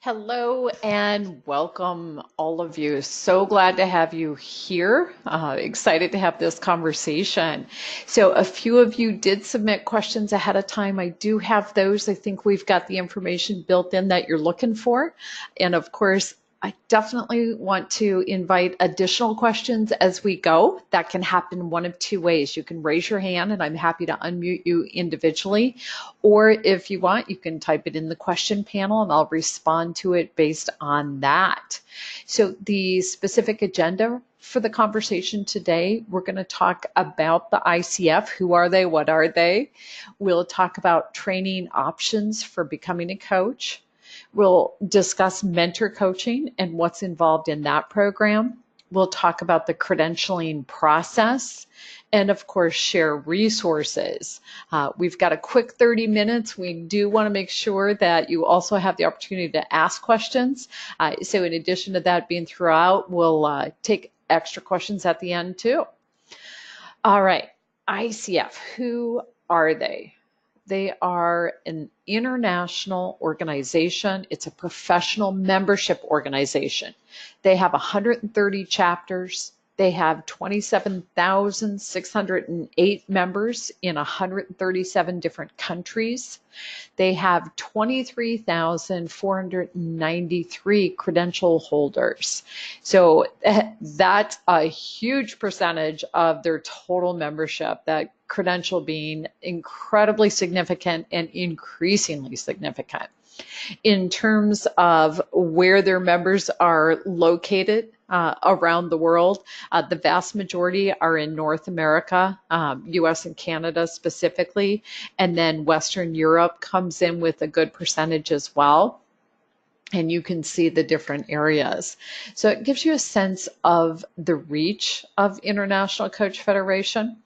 Hello and welcome, all of you. So glad to have you here. Excited to have this conversation. So, a few of you did submit questions ahead of time. I do have those. I think we've got the information built in that you're looking for. And of course, I definitely want to invite additional questions as we go. That can happen one of two ways. You can raise your hand and I'm happy to unmute you individually. Or if you want, you can type it in the question panel and I'll respond to it based on that. So the specific agenda for the conversation today, we're going to talk about the ICF. Who are they? What are they? We'll talk about training options for becoming a coach. We'll discuss mentor coaching and what's involved in that program. We'll talk about the credentialing process and, of course, share resources. We've got a quick 30 minutes. We do want to make sure that you also have the opportunity to ask questions. So in addition to that being throughout, we'll take extra questions at the end too. All right, ICF, who are they? They are an international organization. It's a professional membership organization. They have 130 chapters. They have 27,608 members in 137 different countries. They have 23,493 credential holders. So that's a huge percentage of their total membership, that credential being incredibly significant and increasingly significant. In terms of where their members are located around the world, the vast majority are in North America, US and Canada specifically, and then Western Europe comes in with a good percentage as well. And you can see the different areas. So it gives you a sense of the reach of International Coach Federation.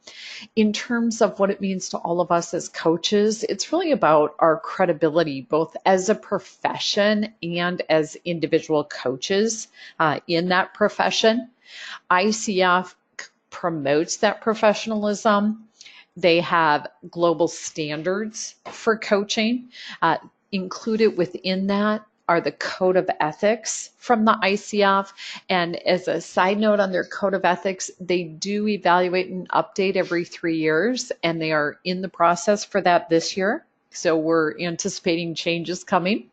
In terms of what it means to all of us as coaches, it's really about our credibility, both as a profession and as individual coaches in that profession. ICF promotes that professionalism. They have global standards for coaching. Included within that are the code of ethics from the ICF. And as a side note on their code of ethics, they do evaluate and update every 3 years, and they are in the process for that this year. So we're anticipating changes coming.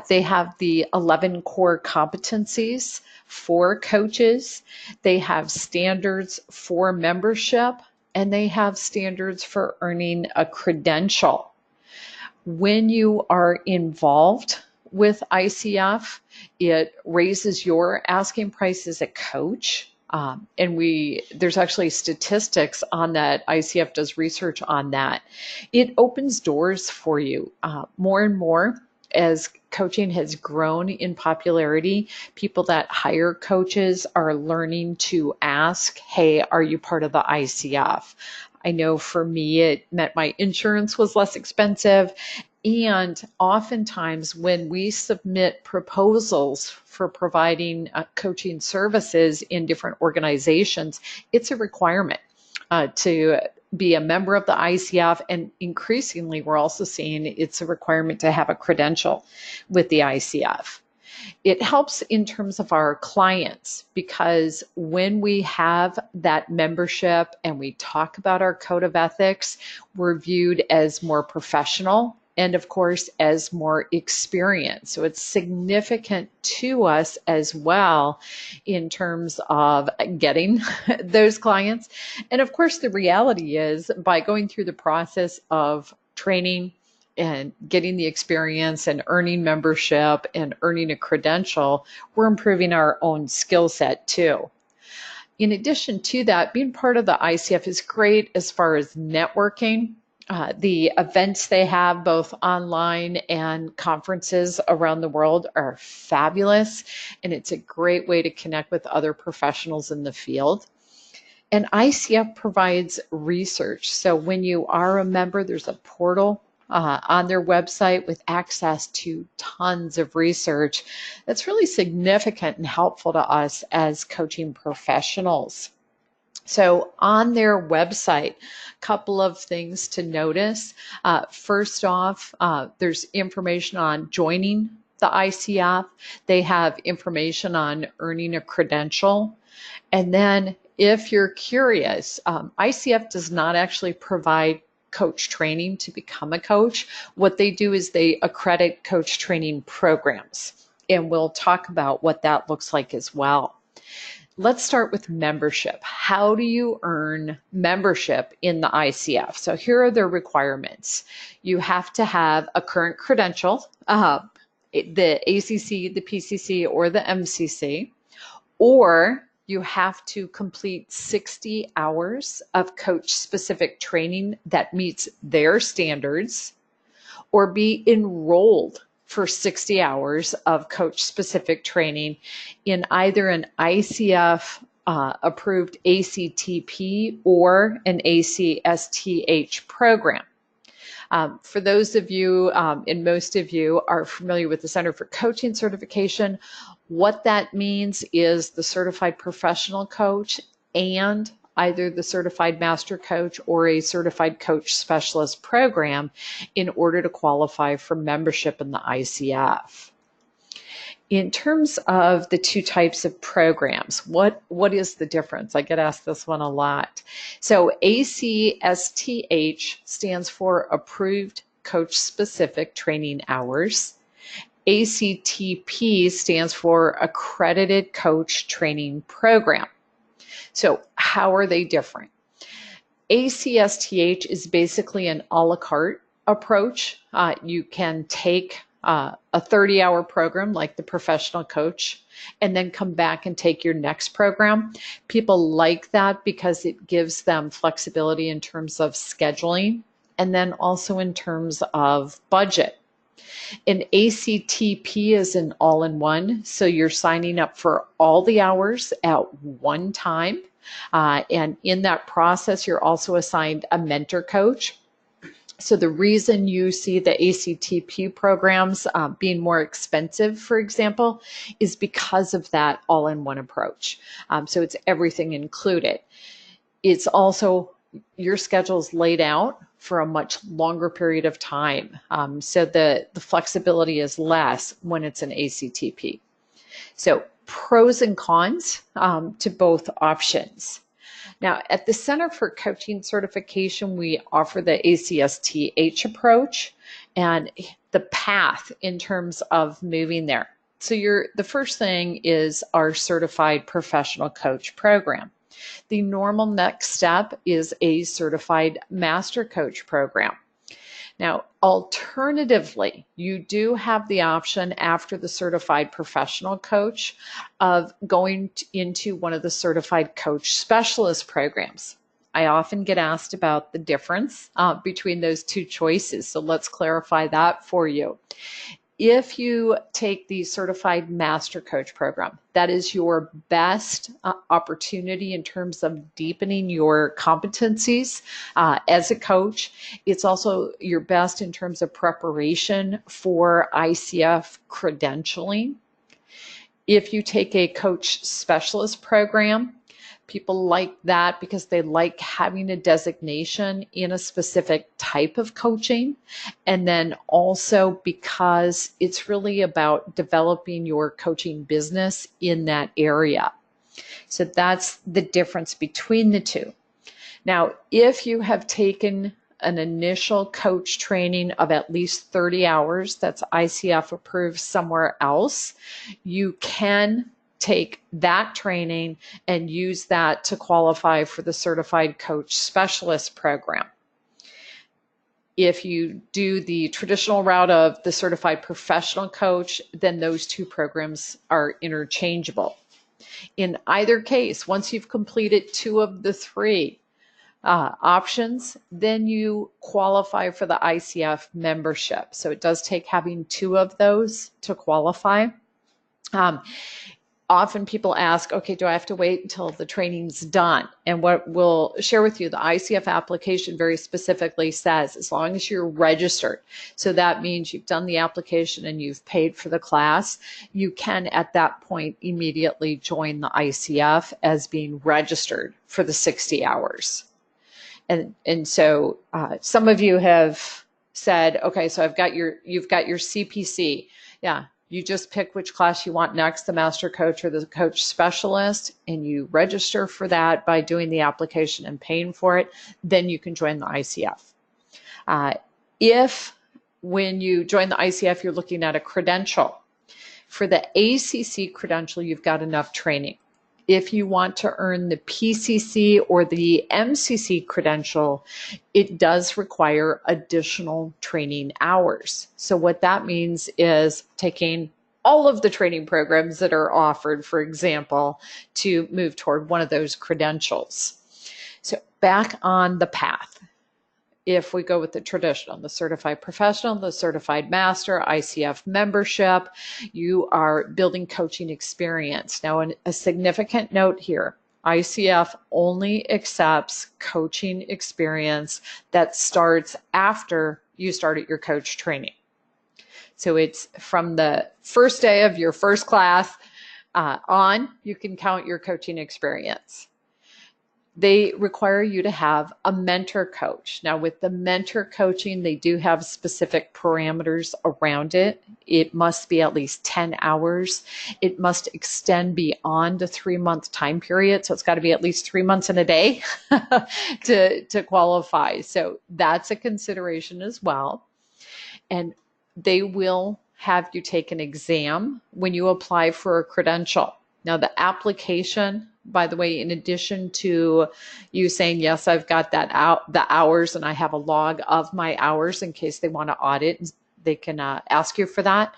They have the 11 core competencies for coaches. They have standards for membership, and they have standards for earning a credential. When you are involved with ICF, it raises your asking price as a coach. And there's actually statistics on that. ICF does research on that. It opens doors for you more and more as coaching has grown in popularity. People that hire coaches are learning to ask, hey, are you part of the ICF? I know for me, it meant my insurance was less expensive. And oftentimes when we submit proposals for providing coaching services in different organizations, it's a requirement to be a member of the ICF. And increasingly, we're also seeing it's a requirement to have a credential with the ICF. It helps in terms of our clients because when we have that membership and we talk about our code of ethics, we're viewed as more professional and of course as more experienced. So it's significant to us as well in terms of getting those clients. And of course the reality is by going through the process of training and getting the experience and earning membership and earning a credential, we're improving our own skill set too. In addition to that, being part of the ICF is great as far as networking. The events they have, both online and conferences around the world, are fabulous, and it's a great way to connect with other professionals in the field. And ICF provides research. So when you are a member, there's a portal on their website with access to tons of research that's really significant and helpful to us as coaching professionals. So on their website, a couple of things to notice. First off, there's information on joining the ICF. They have information on earning a credential. And then if you're curious, ICF does not actually provide coach training to become a coach. What they do is they accredit coach training programs. And we'll talk about what that looks like as well. Let's start with membership. How do you earn membership in the ICF? So here are the requirements. You have to have a current credential, the ACC, the PCC, or the MCC, or you have to complete 60 hours of coach-specific training that meets their standards, or be enrolled for 60 hours of coach-specific training in either an ICF-approved ACTP or an ACSTH program. For those of you, and most of you are familiar with the Center for Coaching Certification, what that means is the certified professional coach and either the certified master coach or a certified coach specialist program in order to qualify for membership in the ICF. In terms of the two types of programs, what is the difference? I get asked this one a lot. So ACSTH stands for Approved Coach Specific Training Hours. ACTP stands for Accredited Coach Training Program. So how are they different? ACSTH is basically an a la carte approach. You can take a 30-hour program like the professional coach and then come back and take your next program. People like that because it gives them flexibility in terms of scheduling and then also in terms of budget. An ACTP is an all-in-one, so you're signing up for all the hours at one time. And in that process, you're also assigned a mentor coach. So the reason you see the ACTP programs being more expensive, for example, is because of that all-in-one approach. So it's everything included. It's also your schedule's laid out for a much longer period of time. So the flexibility is less when it's an ACTP. So pros and cons to both options. Now, at the Center for Coaching Certification, we offer the ACSTH approach and the path in terms of moving there. So the first thing is our Certified Professional Coach program. The normal next step is a Certified Master Coach program. Now, alternatively, you do have the option after the Certified Professional Coach of going into one of the Certified Coach Specialist programs. I often get asked about the difference between those two choices, so let's clarify that for you. If you take the Certified Master Coach program, that is your best opportunity in terms of deepening your competencies as a coach. It's also your best in terms of preparation for ICF credentialing. If you take a coach specialist program, people like that because they like having a designation in a specific type of coaching. And then also because it's really about developing your coaching business in that area. So that's the difference between the two. Now, if you have taken an initial coach training of at least 30 hours, that's ICF approved somewhere else, you can take that training and use that to qualify for the Certified Coach Specialist program. If you do the traditional route of the Certified Professional Coach, then those two programs are interchangeable. In either case, once you've completed two of the three options, then you qualify for the ICF membership. So it does take having two of those to qualify. Often people ask, okay, do I have to wait until the training's done? And what we'll share with you, the ICF application very specifically says, as long as you're registered, so that means you've done the application and you've paid for the class, you can at that point immediately join the ICF as being registered for the 60 hours. And so some of you have said, okay, so you've got your CPC. Yeah. You just pick which class you want next, the master coach or the coach specialist, and you register for that by doing the application and paying for it. Then you can join the ICF. If when you join the ICF, you're looking at a credential, for the ACC credential, you've got enough training. If you want to earn the PCC or the MCC credential, it does require additional training hours. So what that means is taking all of the training programs that are offered, for example, to move toward one of those credentials. So back on the path. If we go with the traditional, the certified professional, the certified master, ICF membership, you are building coaching experience. Now, a significant note here, ICF only accepts coaching experience that starts after you started your coach training. So it's from the first day of your first class on, you can count your coaching experience. They require you to have a mentor coach. Now, with the mentor coaching, they do have specific parameters around it. It must be at least 10 hours. It must extend beyond a 3-month time period. So it's got to be at least 3 months and a day to qualify. So that's a consideration as well. And they will have you take an exam when you apply for a credential. Now, the application, by the way, in addition to you saying, yes, I've got the hours and I have a log of my hours in case they want to audit, they can ask you for that.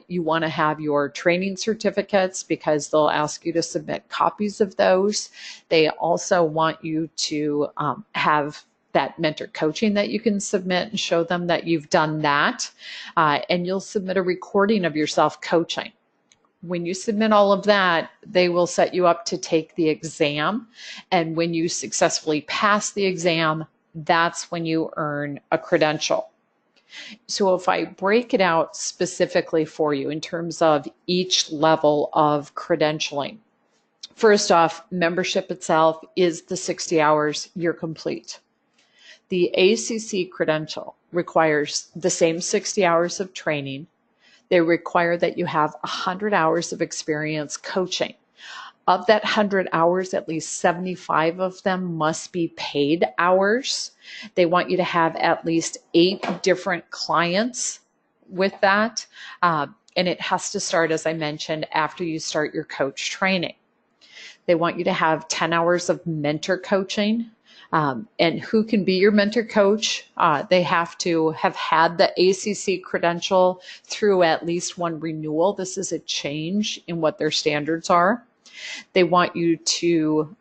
You want to have your training certificates because they'll ask you to submit copies of those. They also want you to have that mentor coaching that you can submit and show them that you've done that. And you'll submit a recording of yourself coaching. When you submit all of that, they will set you up to take the exam. And when you successfully pass the exam, that's when you earn a credential. So if I break it out specifically for you in terms of each level of credentialing, first off, membership itself is the 60 hours, you're complete. The ACC credential requires the same 60 hours of training. They require that you have 100 hours of experience coaching. Of that 100 hours, at least 75 of them must be paid hours. They want you to have at least 8 different clients with that. And it has to start, as I mentioned, after you start your coach training. They want you to have 10 hours of mentor coaching. And who can be your mentor coach? They have to have had the ACC credential through at least one renewal. This is a change in what their standards are. They want you to,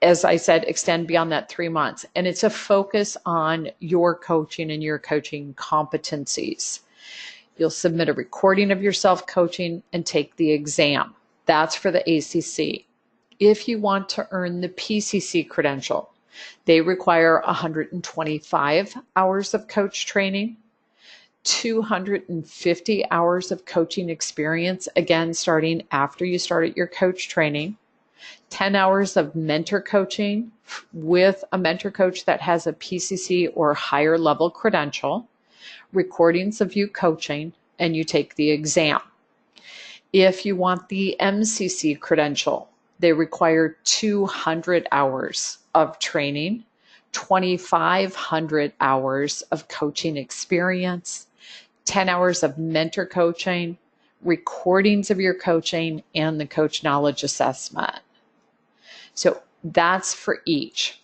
as I said, extend beyond that 3 months. And it's a focus on your coaching and your coaching competencies. You'll submit a recording of yourself coaching and take the exam. That's for the ACC. If you want to earn the PCC credential, they require 125 hours of coach training, 250 hours of coaching experience, again, starting after you started your coach training, 10 hours of mentor coaching with a mentor coach that has a PCC or higher level credential, recordings of you coaching, and you take the exam. If you want the MCC credential, they require 200 hours of training, 2,500 hours of coaching experience, 10 hours of mentor coaching, recordings of your coaching, and the coach knowledge assessment. So that's for each.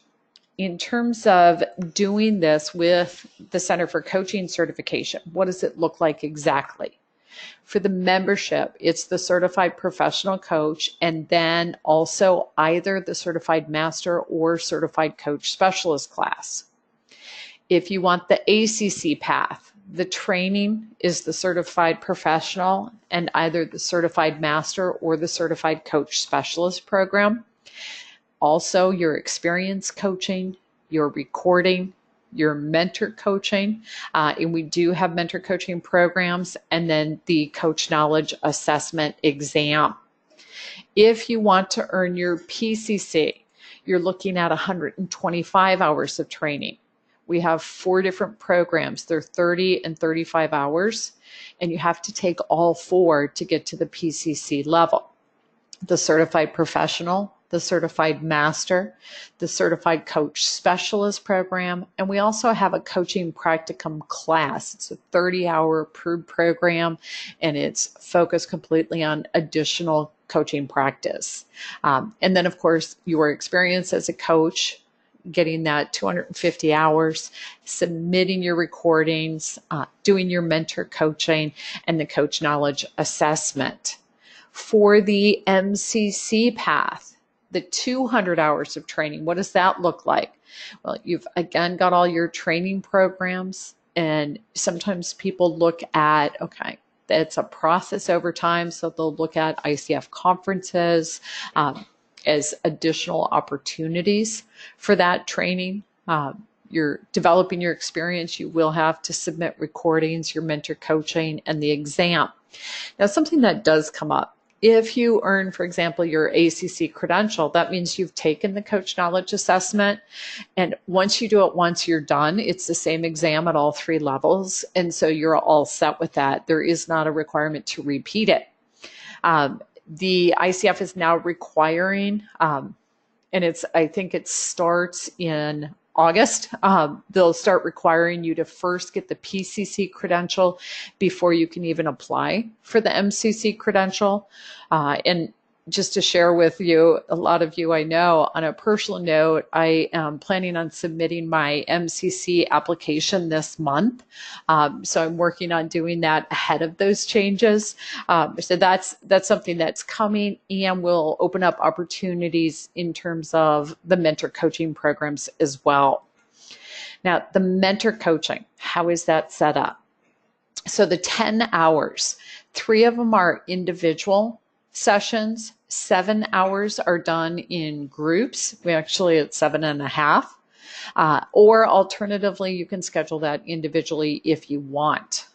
In terms of doing this with the Center for Coaching certification, what does it look like exactly? For the membership, it's the certified professional coach and then also either the certified master or certified coach specialist class. If you want the ACC path, the training is the certified professional and either the certified master or the certified coach specialist program. Also, your experience coaching, your recording, your mentor coaching, and we do have mentor coaching programs, and then the coach knowledge assessment exam. If you want to earn your PCC, you're looking at 125 hours of training. We have 4 different programs. They're 30 and 35 hours. and you have to take all 4 to get to the PCC level: the certified professional, the certified master, the certified coach specialist program, and we also have a coaching practicum class. It's a 30-hour approved program, and it's focused completely on additional coaching practice. And then, of course, your experience as a coach, getting that 250 hours, submitting your recordings, doing your mentor coaching, and the coach knowledge assessment. For the MCC path, the 200 hours of training, what does that look like? Well, you've again got all your training programs, and sometimes people look at, okay, it's a process over time, so they'll look at ICF conferences as additional opportunities for that training. You're developing your experience, you will have to submit recordings, your mentor coaching, and the exam. Now, something that does come up: if you earn, for example, your ACC credential, that means you've taken the coach knowledge assessment. And once you do it once, you're done. It's the same exam at all 3 levels. And so you're all set with that. There is not a requirement to repeat it. The ICF is now requiring, and I think it starts in August, they'll start requiring you to first get the PCC credential before you can even apply for the MCC credential. And just to share with you, a lot of you I know, on a personal note, I am planning on submitting my MCC application this month. So I'm working on doing that ahead of those changes. So that's something that's coming and will open up opportunities in terms of the mentor coaching programs as well. Now, the mentor coaching, how is that set up? So the 10 hours, 3 of them are individual sessions, 7 hours are done in groups. We actually at 7.5. Or alternatively, you can schedule that individually if you want.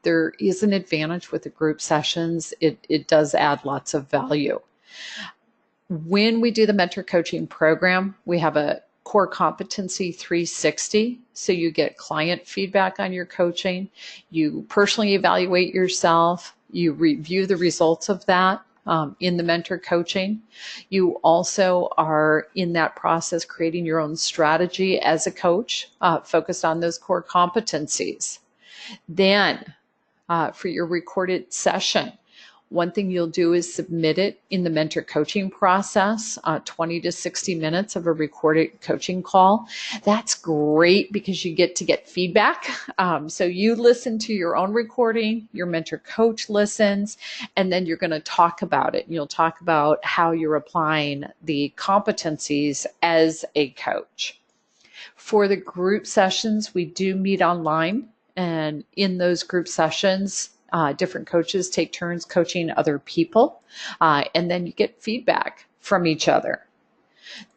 There is an advantage with the group sessions. It does add lots of value. When we do the mentor coaching program, we have a core competency 360. So you get client feedback on your coaching. You personally evaluate yourself. You review the results of that. In the mentor coaching. You also are in that process creating your own strategy as a coach, focused on those core competencies. Then for your recorded session, one thing you'll do is submit it in the mentor coaching process, 20 to 60 minutes of a recorded coaching call. That's great because you get to get feedback. So you listen to your own recording, your mentor coach listens, and then you're going to talk about it. You'll talk about how you're applying the competencies as a coach. For the group sessions, we do meet online, and in those group sessions, different coaches take turns coaching other people, and then you get feedback from each other.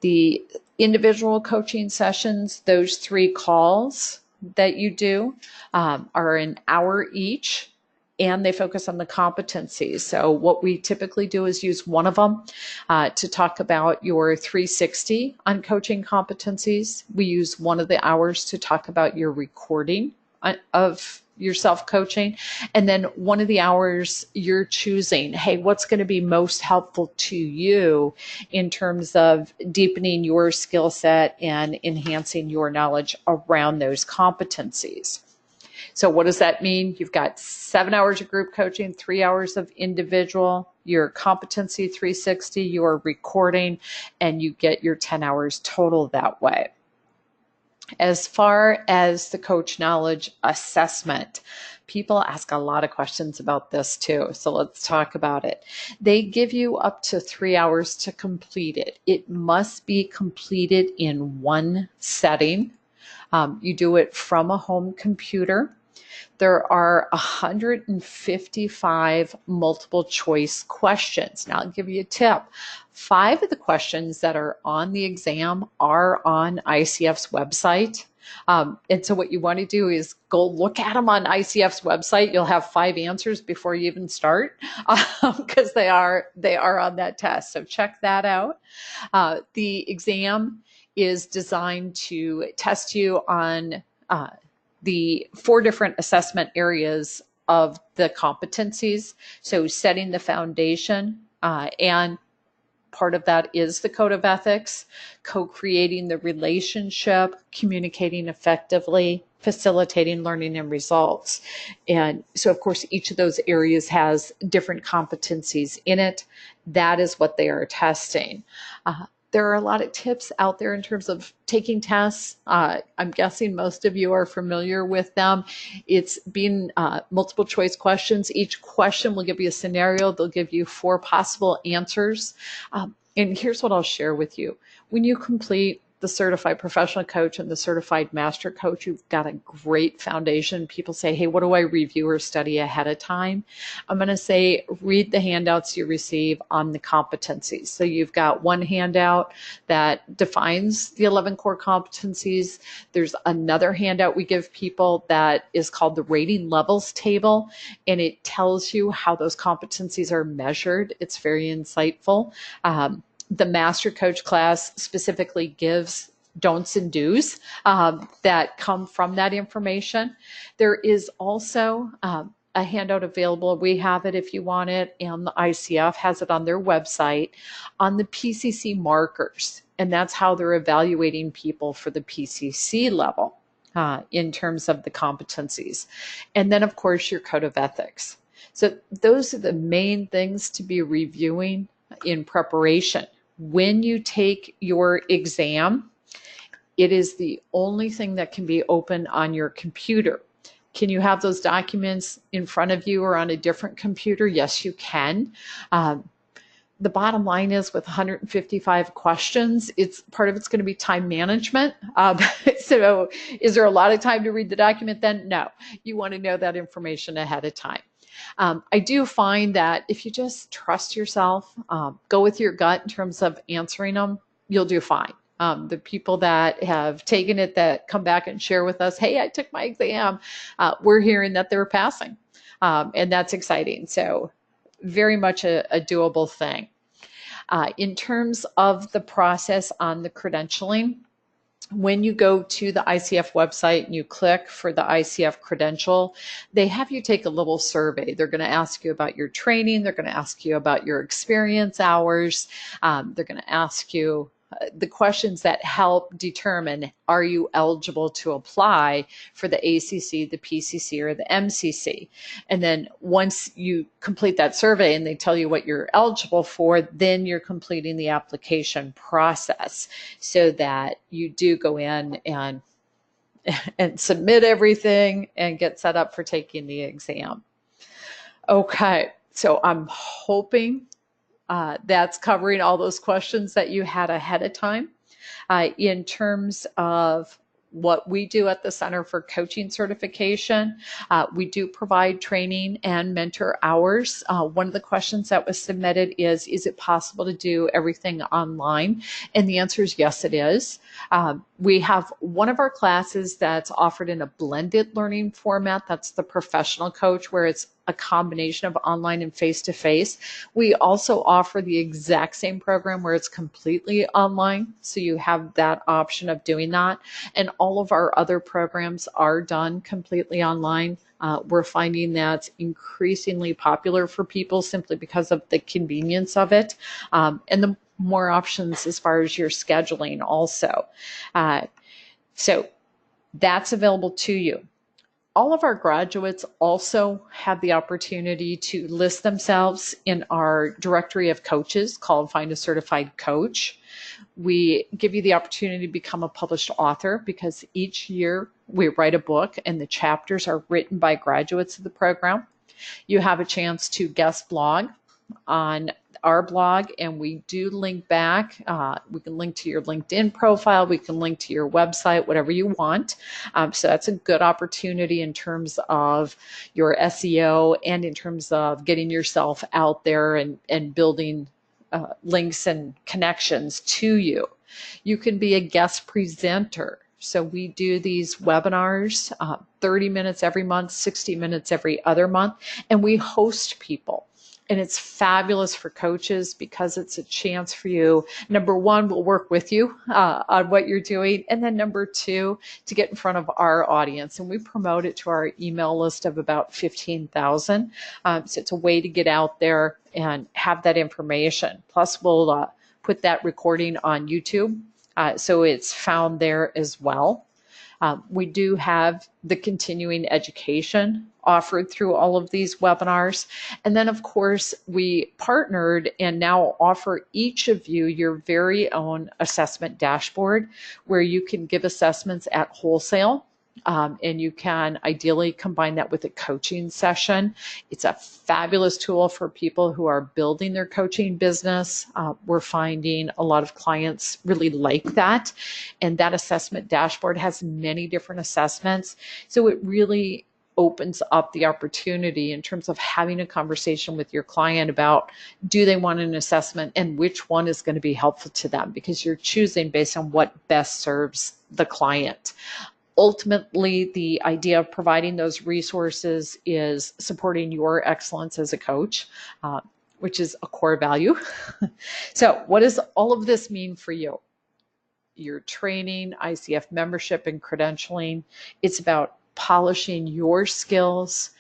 The individual coaching sessions, those 3 calls that you do are an hour each, and they focus on the competencies. So what we typically do is use one of them to talk about your 360 on coaching competencies. We use one of the hours to talk about your recording of your self-coaching. And then one of the hours you're choosing, hey, what's going to be most helpful to you in terms of deepening your skill set and enhancing your knowledge around those competencies. So what does that mean? You've got 7 hours of group coaching, 3 hours of individual, your competency 360, your recording, and you get your 10 hours total that way. As far as the coach knowledge assessment, people ask a lot of questions about this too. So let's talk about it. They give you up to 3 hours to complete it. It must be completed in one setting. You do it from a home computer. There are 155 multiple choice questions. Now, I'll give you a tip. 5 of the questions that are on the exam are on ICF's website. And so what you want to do is go look at them on ICF's website. You'll have 5 answers before you even start because they are on that test. So check that out. The exam is designed to test you on the 4 different assessment areas of the competencies. So setting the foundation, and part of that is the code of ethics, co-creating the relationship, communicating effectively, facilitating learning and results. And so, of course, each of those areas has different competencies in it. That is what they are testing. There are a lot of tips out there in terms of taking tests. I'm guessing most of you are familiar with them. It's been multiple choice questions. Each question will give you a scenario. They'll give you 4 possible answers. And here's what I'll share with you. When you complete the certified professional coach and the certified master coach, you've got a great foundation. People say, hey, what do I review or study ahead of time? I'm going to say, read the handouts you receive on the competencies. So you've got one handout that defines the 11 core competencies. There's another handout we give people that is called the rating levels table, and it tells you how those competencies are measured. It's very insightful. The master coach class specifically gives don'ts and do's that come from that information. There is also a handout available. We have it if you want it, and the ICF has it on their website on the PCC markers. And that's how they're evaluating people for the PCC level in terms of the competencies. And then, of course, your code of ethics. So those are the main things to be reviewing in preparation. When you take your exam, it is the only thing that can be open on your computer. Can you have those documents in front of you or on a different computer? Yes, you can. The bottom line is, with 155 questions, part of it's going to be time management. So is there a lot of time to read the document then? No. You want to know that information ahead of time. I do find that if you just trust yourself, go with your gut in terms of answering them, you'll do fine. The people that have taken it that come back and share with us, hey, I took my exam, we're hearing that they're passing. And that's exciting. So very much a doable thing. In terms of the process on the credentialing, when you go to the ICF website and you click for the ICF credential, they have you take a little survey. They're going to ask you about your training. They're going to ask you about your experience hours. They're going to ask you the questions that help determine, are you eligible to apply for the ACC, the PCC, or the MCC? And then once you complete that survey and they tell you what you're eligible for, then you're completing the application process so that you do go in and submit everything and get set up for taking the exam. Okay, so I'm hoping that's covering all those questions that you had ahead of time. In terms of what we do at the Center for Coaching Certification, we do provide training and mentor hours. One of the questions that was submitted is it possible to do everything online? And the answer is yes, it is. We have one of our classes that's offered in a blended learning format. That's the professional coach, where it's a combination of online and face-to-face. We also offer the exact same program where it's completely online. So you have that option of doing that. And all of our other programs are done completely online. We're finding that's increasingly popular for people simply because of the convenience of it. And the more options as far as your scheduling also. So that's available to you. All of our graduates also have the opportunity to list themselves in our directory of coaches called Find a Certified Coach. We give you the opportunity to become a published author, because each year we write a book and the chapters are written by graduates of the program. You have a chance to guest blog on our blog, and we do link back. We can link to your LinkedIn profile. We can link to your website, whatever you want. So that's a good opportunity in terms of your SEO and in terms of getting yourself out there and building links and connections to you. You can be a guest presenter. So we do these webinars, 30 minutes every month, 60 minutes every other month, and we host people. And it's fabulous for coaches because it's a chance for you. Number one, we'll work with you on what you're doing. And then number two, to get in front of our audience. And we promote it to our email list of about 15,000. So it's a way to get out there and have that information. Plus, we'll put that recording on YouTube. So it's found there as well. We do have the continuing education offered through all of these webinars. And then, of course, we partnered and now offer each of you your very own assessment dashboard where you can give assessments at wholesale. And you can ideally combine that with a coaching session. It's a fabulous tool for people who are building their coaching business. We're finding a lot of clients really like that. And that assessment dashboard has many different assessments. So it really opens up the opportunity in terms of having a conversation with your client about, do they want an assessment and which one is going to be helpful to them, because you're choosing based on what best serves the client. Ultimately, the idea of providing those resources is supporting your excellence as a coach, which is a core value. So what does all of this mean for you? Your training, ICF membership, and credentialing. It's about polishing your skills,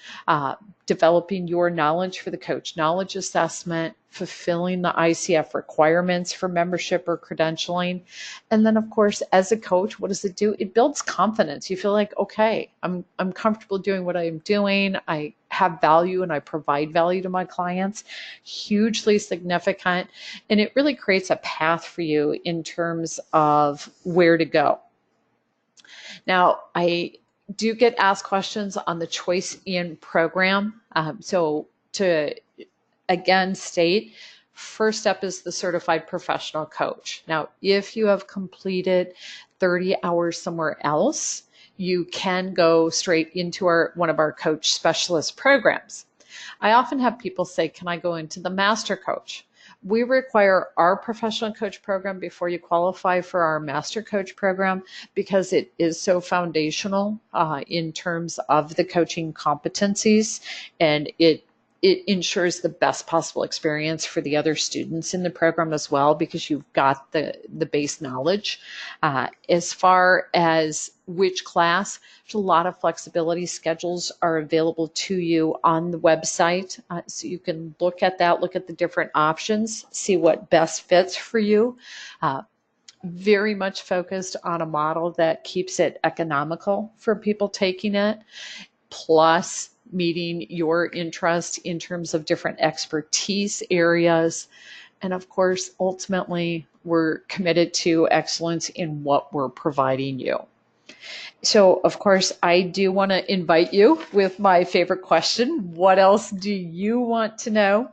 developing your knowledge for the coach knowledge assessment, fulfilling the ICF requirements for membership or credentialing. And then, of course, as a coach, what does it do? It builds confidence. You feel like, okay, I'm comfortable doing what I'm doing. I have value and I provide value to my clients. Hugely significant. And it really creates a path for you in terms of where to go. Now, I do get asked questions on the Choice In program. So to again state, first step is the certified professional coach. Now, if you have completed 30 hours somewhere else, you can go straight into one of our coach specialist programs. I often have people say, can I go into the master coach? We require our professional coach program before you qualify for our master coach program because it is so foundational in terms of the coaching competencies, and it ensures the best possible experience for the other students in the program as well, because you've got the base knowledge. As far as which class, there's a lot of flexibility. Schedules are available to you on the website. So you can look at that, look at the different options, see what best fits for you. Very much focused on a model that keeps it economical for people taking it, plus meeting your interest in terms of different expertise areas. And of course, ultimately, we're committed to excellence in what we're providing you. So, of course, I do want to invite you with my favorite question. What else do you want to know?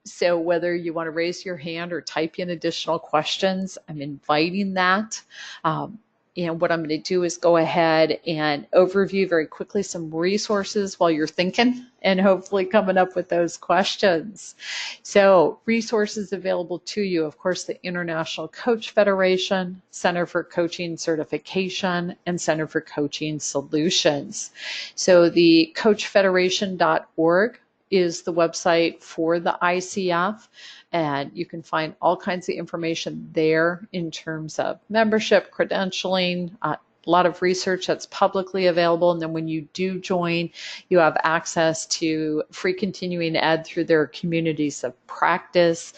So whether you want to raise your hand or type in additional questions, I'm inviting that. And what I'm going to do is go ahead and overview very quickly some resources while you're thinking and hopefully coming up with those questions. So resources available to you, of course, the International Coach Federation, Center for Coaching Certification, and Center for Coaching Solutions. So the coachfederation.org is the website for the ICF. And you can find all kinds of information there in terms of membership, credentialing, a lot of research that's publicly available. And then when you do join, you have access to free continuing ed through their communities of practice.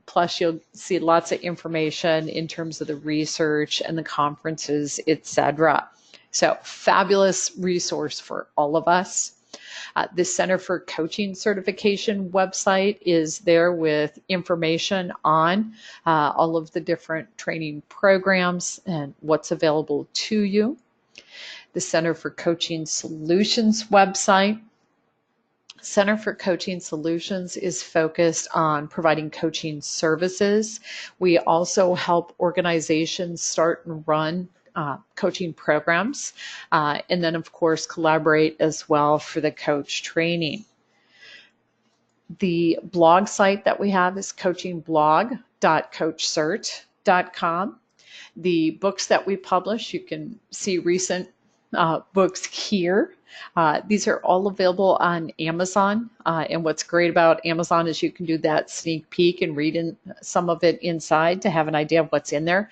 Plus, you'll see lots of information in terms of the research and the conferences, etc. So fabulous resource for all of us. The Center for Coaching Certification website is there with information on all of the different training programs and what's available to you. The Center for Coaching Solutions website. Center for Coaching Solutions is focused on providing coaching services. We also help organizations start and run coaching programs, and then of course collaborate as well for the coach training. The blog site that we have is coachingblog.coachcert.com. The books that we publish, you can see recent books here. These are all available on Amazon. And what's great about Amazon is you can do that sneak peek and read in some of it inside to have an idea of what's in there.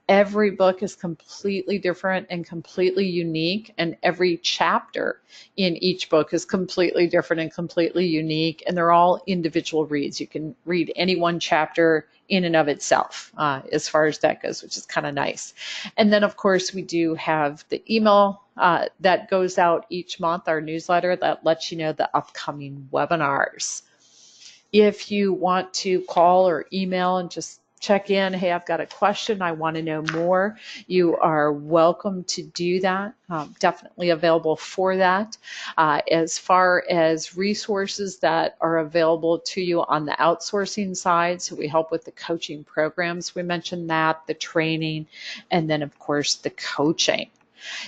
Every book is completely different and completely unique, and every chapter in each book is completely different and completely unique, and they're all individual reads. You can read any one chapter in and of itself as far as that goes, which is kind of nice. And then, of course, we do have the email that goes out each month, our newsletter that lets you know the upcoming webinars. If you want to call or email and just check in, hey, I've got a question, I want to know more, you are welcome to do that. Definitely available for that. As far as resources that are available to you on the outsourcing side, so we help with the coaching programs, we mentioned that, the training, and then of course the coaching.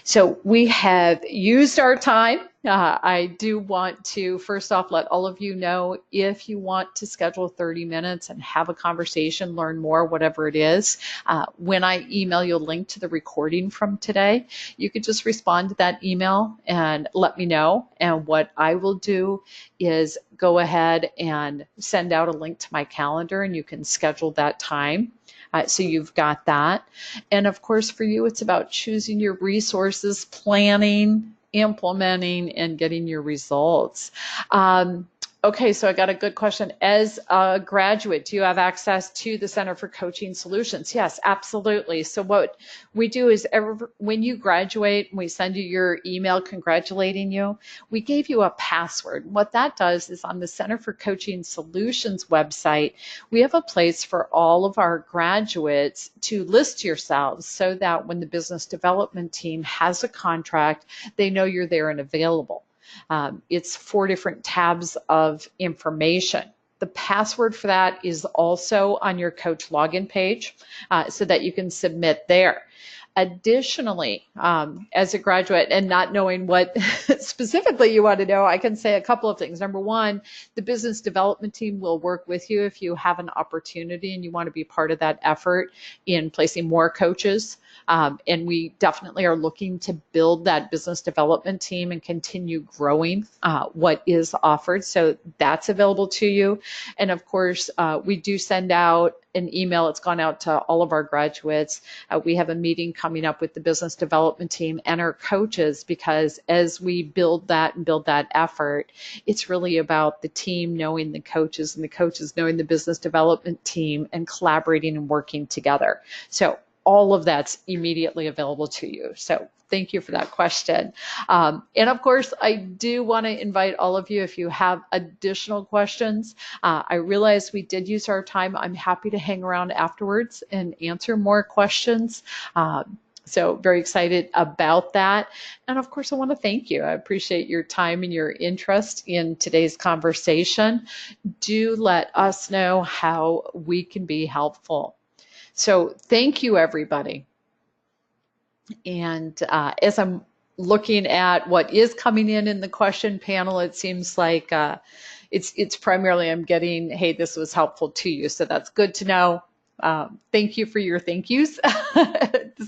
So we have used our time. I do want to first off let all of you know, if you want to schedule 30 minutes and have a conversation, learn more, whatever it is, when I email you a link to the recording from today, you could just respond to that email and let me know. And what I will do is go ahead and send out a link to my calendar, and you can schedule that time. So you've got that. And of course, for you, it's about choosing your resources, planning, implementing, and getting your results. Okay, so I got a good question. As a graduate, do you have access to the Center for Coaching Solutions? Yes, absolutely. So what we do is when you graduate, we send you your email congratulating you. We gave you a password. What that does is on the Center for Coaching Solutions website, we have a place for all of our graduates to list yourselves so that when the business development team has a contract, they know you're there and available. It's 4 different tabs of information. The password for that is also on your coach login page so that you can submit there. Additionally, as a graduate and not knowing what specifically you want to know, I can say a couple of things. Number one, the business development team will work with you if you have an opportunity and you want to be part of that effort in placing more coaches. And we definitely are looking to build that business development team and continue growing what is offered. So that's available to you. And of course, we do send out an email. It's gone out to all of our graduates. We have a meeting coming up with the business development team and our coaches, because as we build that and build that effort, it's really about the team knowing the coaches and the coaches knowing the business development team and collaborating and working together. So all of that's immediately available to you. So thank you for that question. And of course, I do want to invite all of you, if you have additional questions. I realize we did use our time. I'm happy to hang around afterwards and answer more questions. So very excited about that. And of course, I want to thank you. I appreciate your time and your interest in today's conversation. Do let us know how we can be helpful. So thank you, everybody. And as I'm looking at what is coming in the question panel, it seems like it's primarily I'm getting, hey, this was helpful to you. So that's good to know. Thank you for your thank yous.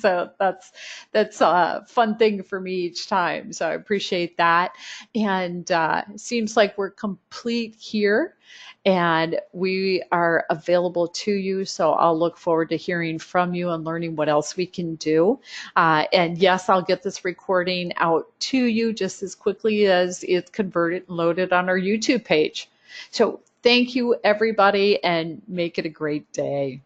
So that's a fun thing for me each time. So I appreciate that. And it seems like we're complete here. And we are available to you. So I'll look forward to hearing from you and learning what else we can do. And yes, I'll get this recording out to you just as quickly as it's converted and loaded on our YouTube page. So thank you, everybody, and make it a great day.